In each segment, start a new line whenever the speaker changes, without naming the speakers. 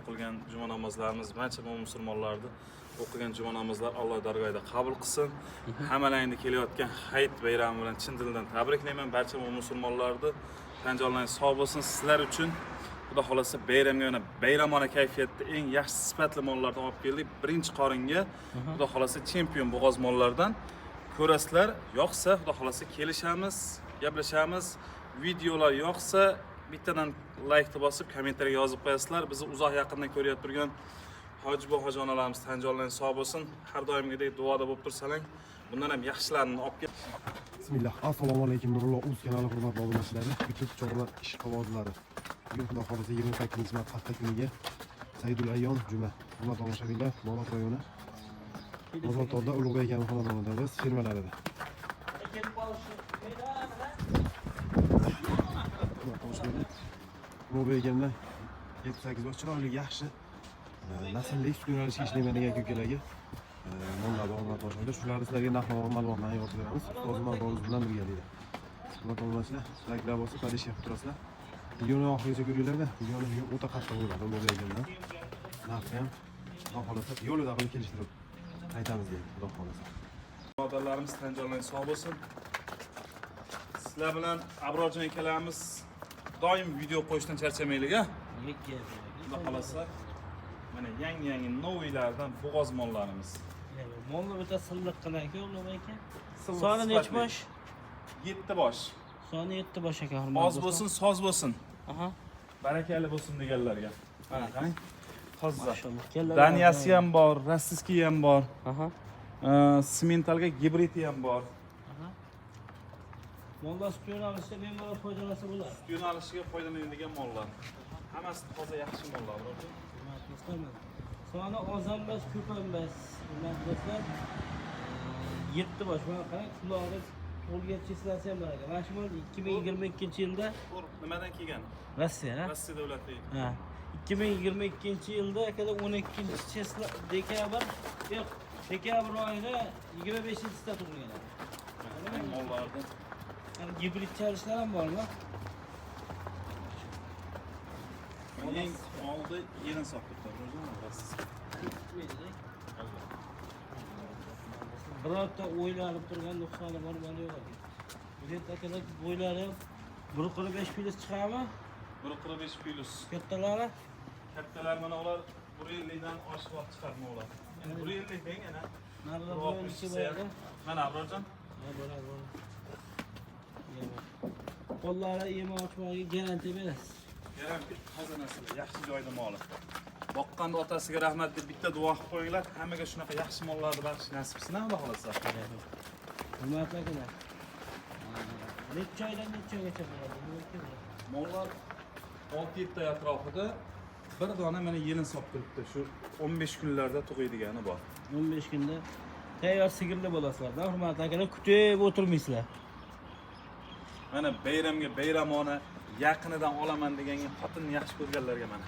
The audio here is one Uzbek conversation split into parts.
o'qilgan juma namozlarimiz barcha musulmonlarni o'qigan juma namozlar Alloh dargohida qabul qilsin. Hammalarni kelayotgan Hayit bayrami bilan chin dildan tabriklayman. Barcha musulmonlarni tan jonlaringiz sog' bo'lsin. Sizlar uchun Xudo xolasa bayramga yana bayramona kayfiyatda eng yaxshi sifatli mollarni olib keldik. Birinchi qoringa Xudo xolasa chempion bo'g'oz mollardan ko'rasizlar. Yoqsa Xudo xolasa kelishamiz, gaplashamiz. Videolar yoqsa bittadan like bosib, kommentariya yozib qo'yasizlar. Bizni uzoq yaqindan ko'rib turgan hojibo hojonalarimiz tan jonlaringiz sog' bo'lsin. Har doimgidek duoda bo'lib tursalang, bundan ham yaxshilarini olib kel.
Bismillah. Assalomu alaykum nurulloh uz kanali hurmatli obunachilari, YouTube chorlar ish qog'ozlari. Bugun Xudo xolasa 28-mart hafta kuniga Saidul Ayyom juma. Hurmatli tomoshabinlar, Mo'g'ul rayoni Bozortorda Ulug'bek aka xonadonida biz firmalarida. Ulug'bek akamdan 7-8 yosh chiroyli yaxshi naslli sut yo'nalishiga ishlayman degan ko'kalarga mollar bor, hurmatli tomoshabinlar. Shularni sizlarga narx-navo ma'lumotlarni yozib beramiz. Ustozimiz bor bilan birgalikda. Hurmatli tomoshabinlar, like bosib, padish qilib turasizlar. Videoni oxirigacha ko'ringlar. Videoni o'ta qattiq bo'ladi, Ulug'bek akamdan. Narxi ham Xudo xolasa yo'lida qilib kelishtirib aytamiz deydi, Xudo xolasa.
Birodarlarimiz tan jonlaringiz sog' bo'lsin. Sizlar bilan Abrorjon akalarimiz doim video qo'yishdan charchamaylik, a? Xudo xolasa mana yangi noviylardan bo'g'oz mollarimiz.
Mollar bitta silliqqina aka, Ulug'bek aka. Soni necha bosh?
7 bosh.
Soni 7 bosh aka,
Oz bo'lsin, soz bo'lsin.
Aha.
Barakali bo'lsin deganlarga. Mana qarang. Toza.
Maşallah.
Daniyasi ham bor, rossiyskiy ham bor.
Aha.
Simentalga gibridi ham bor.
Aha. Mollar sut yo'nalishida bemalol foydalansa bo'ladi.
Sut yo'nalishiga foydalanadigan mollar. Hammasi toza yaxshi mollar, birodar.
Soni oz emas, ko'p emas. Do'stlar, 7 bosh. Mana qarang, qulog'i qo'lga chislasa ham bor ekan. Mana shu mol 2022-yilda
nimadan kelgan?
Rossiya, ha?
Rossiya davlati.
Ha. 2022-yilda akada 12-dekabr, yo'q, dekabr oyida 25-sida tug'ilgan.
Mollarda
Gibrid chalishlar ham bormi?
eng oldi yelin sotibdi,
Birorta o'ylanib turgan nuqsoni bor mali yo'q ekan. Prezident akalar bo'ylari 1.5 plus chiqadimi?
1.5 plus.
Kattalari?
Kattalar mana ular 150 dan oshib chiqarma ular. 150 deng ana.
Narida bo'lishi bo'ladi.
Mana Abrorjon.
Ha, bo'ladi. Qo'llari yema ochmoqga garantiya berasiz.
Garantiya xazonasiga yaxshi joyda moli. Boqqanda otasiga rahmat deb bitta duo qilib qo'yinglar. Hammaga shunaqa yaxshi mollarni baxsh nasib qilsin, Xudo xolasa.
Hurmatli akalar. Necha oydan necha oygacha bo'ladi?
Mollar 6-7 oy atrofida bir dona mana yelin solib turibdi. Shu 15 kunlarda tug'iydigani bor.
15 kunda tayyor sigirli bo'lasizlar. Hurmatli akalar, kutib o'tirmaysizlar.
Mana bayramga bayramona yaqinidan olaman deganga xotinni yaxshi ko'rganlarga mana.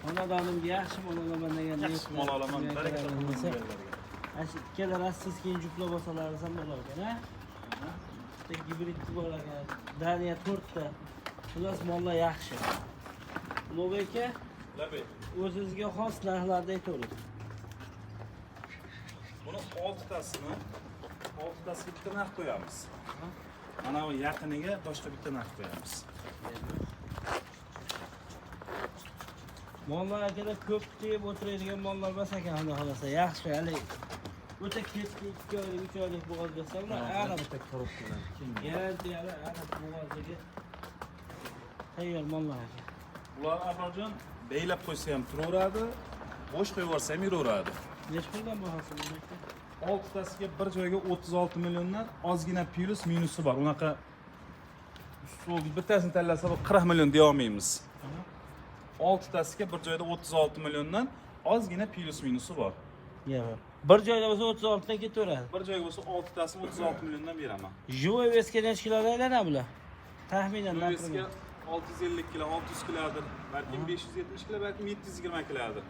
Xonadonimga yaxshi mol olaman deganda
Yaxshi mol olaman, baraka bo'lsin.
Ash ikkala rossiyskiy juplab olsalar ham bo'lar ekan, ha? Bitta gibrid bor ekan. Daniya 4 ta. Xullas mollar yaxshi. Ulug'bek aka,
Labay.
o'zingizga xos narxlarda aytavering.
Buni 6 tasini bitta narx qo'yamiz. Mana bu yaqiniga boshqa bitta narx qo'yamiz.
Mollar akada ko'p deb o'tiradigan mollar emas ekan, xudo xolasa. Yaxshi, hali o'ta kechki 2 oylik, 3 oylik bo'g'oz bo'lsa, ular ana bitta ko'rib qo'yadi. Garantiyali ana bo'g'ozdagi tayyor mollar ekan.
Ular Abrorjon beylab qo'ysa ham turaveradi, bo'sh qo'yib yuborsa ham yuraveradi.
Necha puldan bahasi bu?
6 tasiga bir joyga 36 milliondan ozgina plus minusi bor. Unaqa bittasini tanlasa 40 million deya olmaymiz. 6 tasiga bir joyda 36 milliondan ozgina plus minusi bor.
Yo'q. Bir joyda bo'lsa 36 dan ketaveradi.
Bir joyga bo'lsa 6 tasi 36 milliondan beraman.
Joy veska necha kilodan aylanadi bular? Taxminan
Joyga 650 kilo, 600 kilodir, balki 570 kilo, balki 720 kilodir.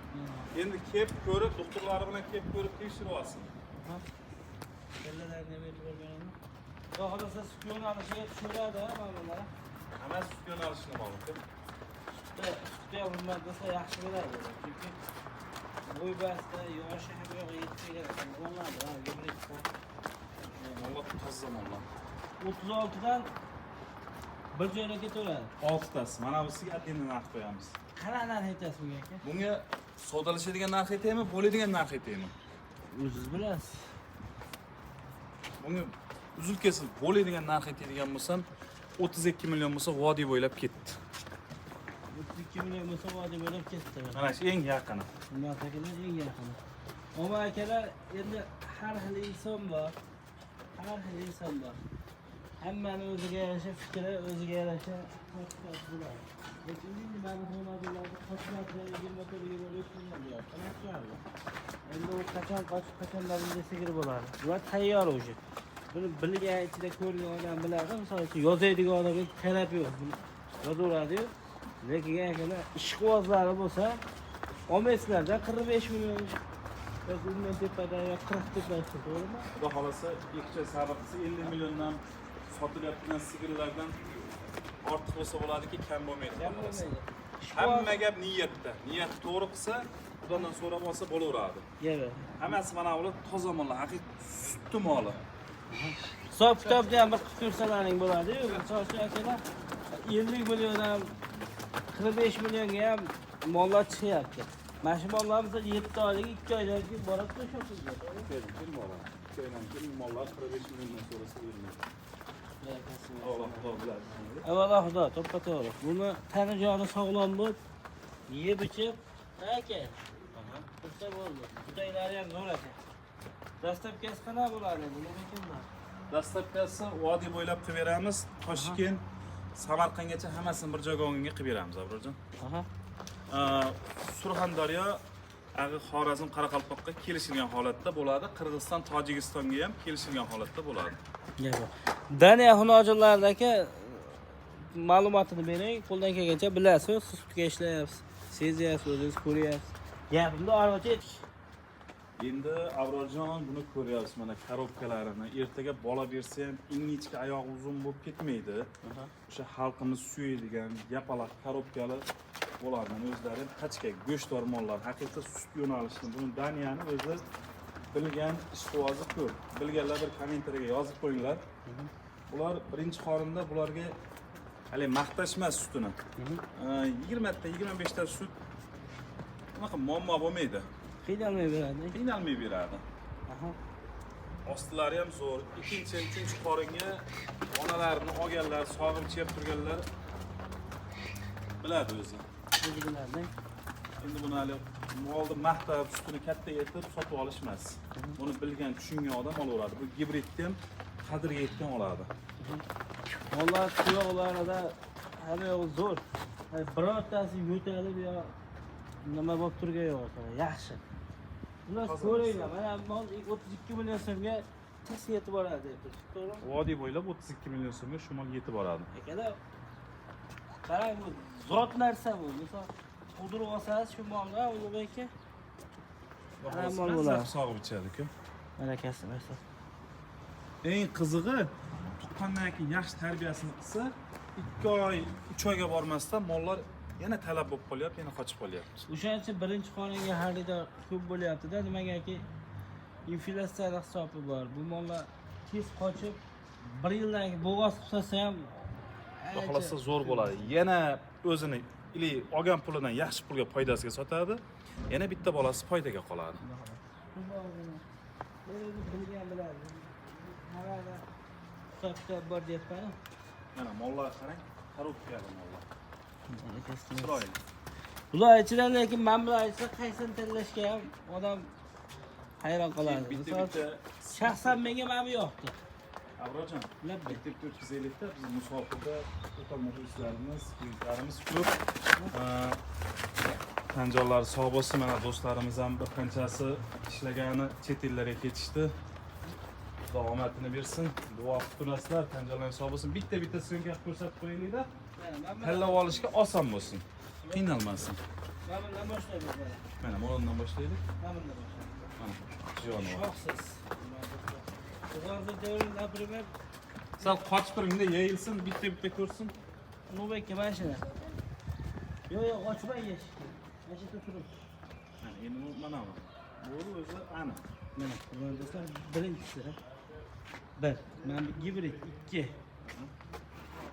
Endi kelib ko'rib, doktorlari bilan kelib ko'rib tekshirib olsin.
Kallalarni berib ko'rganmi? Xudo xolasa sut yo'nalishiga tushiradi, ha, mana bular.
Hammasi sut yo'nalishini ma'lum.
ham hurmat qilsa yaxshi bo'ladi. Chunki bo'y basta, yoshi ham yo'q, yetmagan bo'ladi. Ha, gibrid.
Mollar toza mollar.
36 dan bir joyga ketaveradi.
6 tasi. Mana bunisiga atini narx qo'yamiz.
Qanaqa narx aytasiz bunga aka?
Bunga sodalashadigan narx aytaymi, bo'ladigan narx aytaymi?
O'zingiz bilasiz.
Bunga uzil kesil bo'ladigan narx aytadigan bo'lsam 32 million bo'lsa vodiy bo'ylab ketdi.
32 million bo'lsa vodiy bo'lib ketdi.
Mana shu eng yaqini.
Hurmat akalar eng yaqini. Oma akalar endi har xil inson bor. Har xil inson bor. Hammani o'ziga yarasha fikri, o'ziga yarasha qo'shib bo'ladi. Lekin endi mana xonadonlarda qo'shimchalar 20 to'rga bo'lib o'tgan. Endi u qachon qochib, qachonlar bunga sigir bo'ladi. Bular tayyor o'sha. Buni bilgan ichida ko'rgan odam biladi. Misol uchun yozadigan odamga qarab yo'q. Yozaveradi-yu. Lekin akalar ishqibozlari bo'lsa, olmaysizlarda 45 million yoki undan tepadan yo 40 tepadan to'g'rimi?
Xudo xolasa ikkita sabr qilsa 50 milliondan sotilayotgan sigirlardan ortiq bo'lsa bo'ladiki, kam bo'lmaydi.
Kam bo'lmaydi.
Hamma gap niyatda. Niyat to'g'ri qilsa, Xudodan so'rab olsa bo'laveradi.
Yeva.
Hammasi mana bular toza mollar, haqiqiy sutli mollar.
Hisob kitobda ham bir qilib ko'rsalaring bo'ladi-yu. Misol uchun akalar 50 milliondan 45 millionga ham mollar chiqyapti. Mana shu mollar misol 7 oylik, 2 oydan keyin borib qo'shasiz.
Kim mollar? Keyin mollar 45 milliondan so'rasa bermaydi. Alloh xudo biladi.
Avvalo xudo, to'ppa-to'g'ri. Buni tani joni sog'lom bo'lib, yeb ichib, aka. Tursa bo'ldi. Xudoylari ham zo'r aka. Dastlabkasi qanaqa bo'ladi endi? Nima kimlar?
Dastlabkasi vodiy bo'ylab qilib beramiz. Toshkent, Samarqandgacha hammasini bir joyga olganga qilib beramiz, Abrorjon.
Aha.
Surxondaryo, Xorazm, Qoraqalpoqqa kelishilgan holatda bo'ladi. Qirg'iziston, Tojikistonga ham kelishilgan holatda bo'ladi.
Daniya xunojinlaridagi ma'lumotini bering, qo'ldan kelgancha bilasiz, siz sutga ishlayapsiz, sezyapsiz, o'zingiz ko'ryapsiz. Gapimni orqacha ayting.
Endi Abrorjon buni ko'ryapsiz, mana korobkalarini. Ertaga bola bersa ham ingichka oyog'i uzun bo'lib ketmaydi. O'sha xalqimiz suyadigan yapaloq korobkali bo'ladi. Mana o'zlari ham qachka go'shtdor mollar, haqiqiy sut yo'nalishini. Buni Daniyani o'zi bilgan ishqibozi ko'p. Bilganlar bir kommentariyaga yozib qo'yinglar. Ular birinchi qorinda bularga hali maqtash emas sutini. 20 ta, 25 ta sut unaqa muammo bo'lmaydi.
Qiynalmay beradi.
Qiynalmay beradi.
Aha.
Ostilari ham zo'r. Ikkinchi, uchinchi qoringa onalarini olganlar, sog'ib chep turganlar biladi o'zi.
O'zingizlarning
Endi buni hali molni maqtab, sutini katta etib sotib olish emas. Buni bilgan, tushungan odam olaveradi. Bu gibridni ham qadriga yetgan oladi.
mollar tuyoqlarida hamma yo'q zo'r. Birortasi yo'talib yo nima bo'lib turgan yo'q. Yaxshi. Ular ko'ringlar, mana mol 32 million so'mga tez yetib boradi deb. To'g'rimi?
Vodiy bo'ylab 32 million so'mga shu mol yetib boradi.
Akalar, qarang bu zot narsa bu. Misol qudurib olsangiz shu molni ulug'bekka mol bo'ladi.
Sog'ib ichadi-ku.
Malakasi bo'lsa.
Eng qizig'i tuqqandan keyin yaxshi tarbiyasini qilsa, 2 oy, 3 oyga bormasdan mollar yana talab bo'lib qolyapti, yana qochib qolyapti.
O'shaning uchun birinchi qoringa xaridor ko'p bo'lyapti-da, nimagaki inflyatsiya hisobi bor. Bu mollar tez qochib 1 yildan keyin bo'g'oz qilsa ham
Xohlasa zo'r bo'ladi. Yana o'zini olgan pulidan yaxshi pulga foydasiga sotadi. Yana bitta bolasi foydaga qoladi.
bilgan biladi. Hamada hisobda bor deyapman.
Mana mollar qarang, korobkali mollar. Chiroyli.
Bular ichidan lekin men bilan aytsa qaysini tanlashga ham odam hayron qoladi.
Bitta
Shaxsan menga mana bu yoqdi.
Abrorjon,
Labbi.
maktabda o'tkazaylikda biz musofirda o'ta muxlislarimiz, yigitlarimiz ko'p. Tanjonlar sog' bo'lsin, mana do'stlarimiz ham bir qanchasi ishlagani chet ellarga ketishdi. Xudo omadini bersin. Duo qilib turasizlar, tanjonlar sog' bo'lsin. Bitta syomka ko'rsatib qo'yaylik-da. Tanlab olishga oson bo'lsin. Qiynalmasin.
Mana bundan boshlaymiz.
Mana bundan boshlaylik.
Mana bundan boshlaymiz.
Mana joni.
Shoxsiz. Hozir devrim, например,
Sal qochib turingda yeyilsin, bitta ko'rsin.
Nubekka mana shuni. Yo'q, yo'q, ochmay eshikni. Eshikda turib.
Mana endi mana bu. Bu o'zi aniq.
Mana, bunlar do'stlar, birinchisi. 1. Mana bu gibrid 2.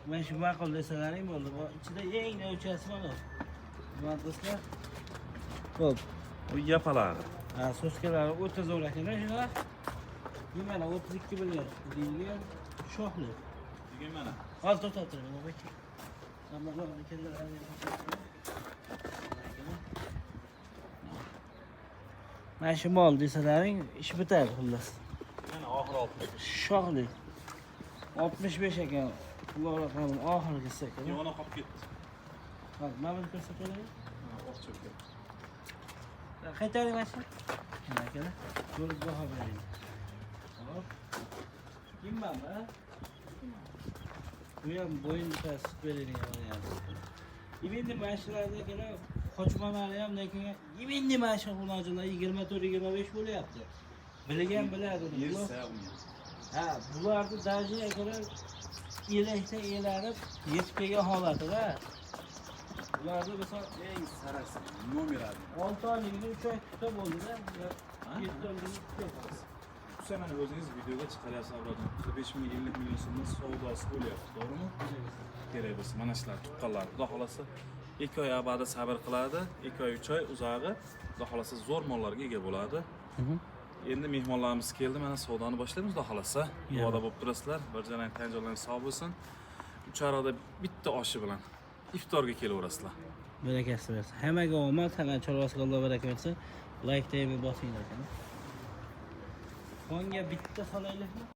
Men shu ma'qul desalaring bo'ldi. Bu ichida eng o'chasi mana. Mana do'stlar. Xo'p.
Bu yapalari.
Ha, so'skalari o'ta zo'r ekan shular. Bu mana 32 million deyilgan shoxli.
Degan mana.
Hozir to'xtatib bak. Hammalar keldilar. Mana shu mol desalaring ish bitadi xullas.
Mana oxir olib.
Shoxli. 65 ekan. Xudo raqamim oxirgisi ekan.
Yana qolib ketdi.
Hop, mana buni ko'rsatavering.
Mana oq cho'kka.
Qaytaring mana shu. Mana akalar. Ko'rib baho bering. Hop. Kimmanmi? Bu ham bo'yinni tasib beradigan variant. Endi mana shularda akalar qochmalari ham lekin endi mana shu xulojalar 24-25 bo'lyapti. Bilgan biladi bular. Ha, bularni daji akalar elakda elanib yetib kelgan holatida. Bularni misol
Eng sarasi nomeradi.
6 oylikni 3 oy kutib bo'ldi-da. 7 oylikni kutib.
Siz mana o'zingiz videoga chiqaryapsiz avvaldan 45 ming 50 million so'mning savdosi bo'lyapti, to'g'rimi? Kerak bo'lsa mana shular tuqqanlar. Xudo xolasa 2 oy abada sabr qiladi, 2 oy 3 oy uzog'i xudo xolasa zo'r mollarga ega bo'ladi. Endi mehmonlarimiz keldi, mana savdoni boshlaymiz xudo xolasa. Duoda bo'lib turasizlar, bir jarang tan joylaringiz sog' bo'lsin. Ucharoqda bitta oshi bilan iftorga kelaverasizlar.
Barakasi bersin. Hammaga omad, hamma chorvasiga Alloh baraka bersin. Like, bosinglar. Qonga bitta solaylikmi?